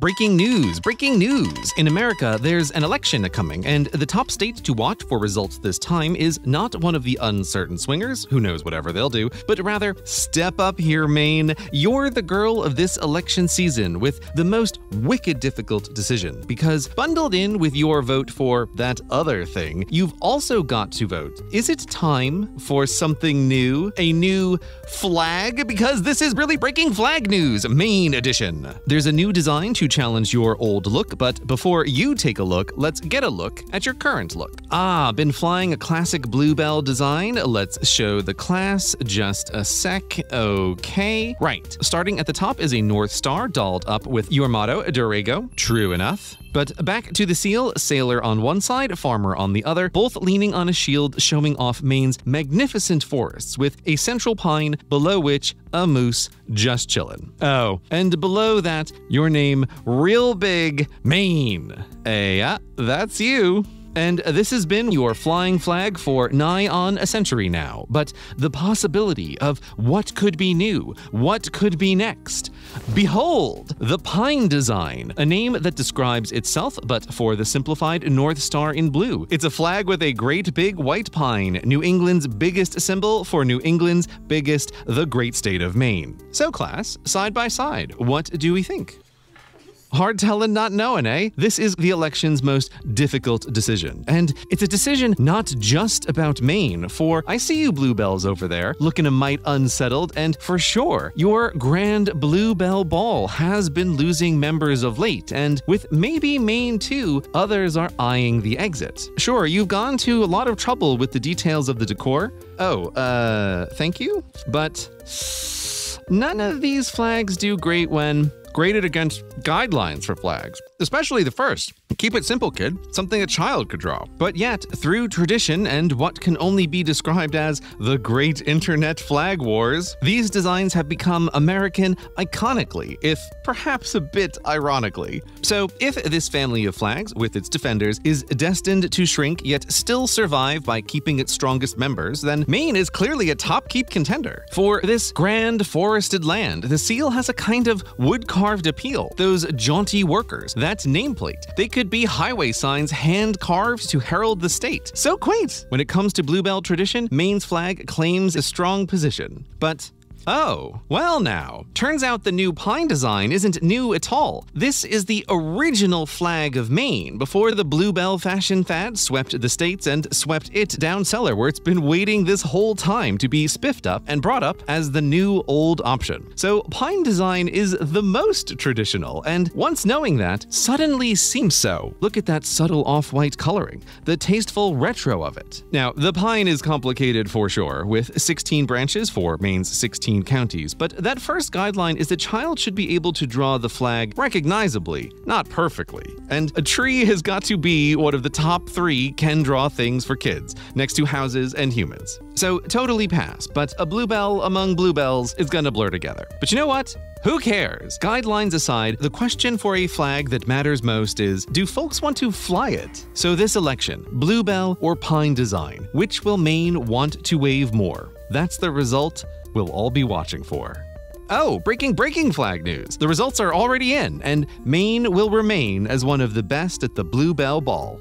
Breaking news! Breaking news! In America, there's an election coming, and the top state to watch for results this time is not one of the uncertain swingers, who knows whatever they'll do, but rather, step up here, Maine. You're the girl of this election season with the most wicked difficult decision, because bundled in with your vote for that other thing, you've also got to vote. Is it time for something new? A new flag? Because this is really breaking flag news, Maine edition. There's a new design to challenge your old look, but before you take a look, let's get a look at your current look. Been flying a classic bluebell design? Let's show the class. Just a sec. Okay. Right. Starting at the top is a North Star dolled up with your motto, Durego. True enough. But back to the seal, sailor on one side, farmer on the other, both leaning on a shield showing off Maine's magnificent forests with a central pine below which a moose just chillin'. Oh, and below that, your name real big, Maine. Yeah, that's you. And this has been your flying flag for nigh on a century now. But the possibility of what could be new, what could be next. Behold, the Pine Design, a name that describes itself, but for the simplified North Star in blue. It's a flag with a great big white pine, New England's biggest symbol for New England's biggest, the great state of Maine. So class, side by side, what do we think? Hard tellin' not knowin', eh? This is the election's most difficult decision. And it's a decision not just about Maine, for I see you bluebells over there, looking a mite unsettled, and for sure, your grand bluebell ball has been losing members of late, and with maybe Maine too, others are eyeing the exit. Sure, you've gone to a lot of trouble with the details of the decor. Thank you? But none of these flags do great when graded against guidelines for flags, especially the first. Keep it simple, kid. Something a child could draw. But yet, through tradition and what can only be described as the great internet flag wars, these designs have become American iconically, if perhaps a bit ironically. So if this family of flags, with its defenders, is destined to shrink yet still survive by keeping its strongest members, then Maine is clearly a top-keep contender. For this grand forested land, the seal has a kind of wood-carved appeal. Those jaunty workers, that nameplate, they could be highway signs hand-carved to herald the state. So quaint! When it comes to bluebell tradition, Maine's flag claims a strong position. But oh, well now, turns out the new pine design isn't new at all. This is the original flag of Maine, before the bluebell fashion fad swept the states and swept it down cellar, where it's been waiting this whole time to be spiffed up and brought up as the new old option. So pine design is the most traditional, and once knowing that, suddenly seems so. Look at that subtle off-white coloring, the tasteful retro of it. Now, the pine is complicated for sure, with 16 branches for Maine's 16 counties, but that first guideline is the child should be able to draw the flag recognizably, not perfectly. And a tree has got to be one of the top 3 can draw things for kids, next to houses and humans. So totally pass, but a bluebell among bluebells is gonna blur together. But you know what? Who cares? Guidelines aside, the question for a flag that matters most is, do folks want to fly it? So this election, bluebell or pine design, which will Maine want to wave more? That's the result we'll all be watching for. Oh, breaking flag news. The results are already in, and Maine will remain as one of the best at the Bluebell Ball.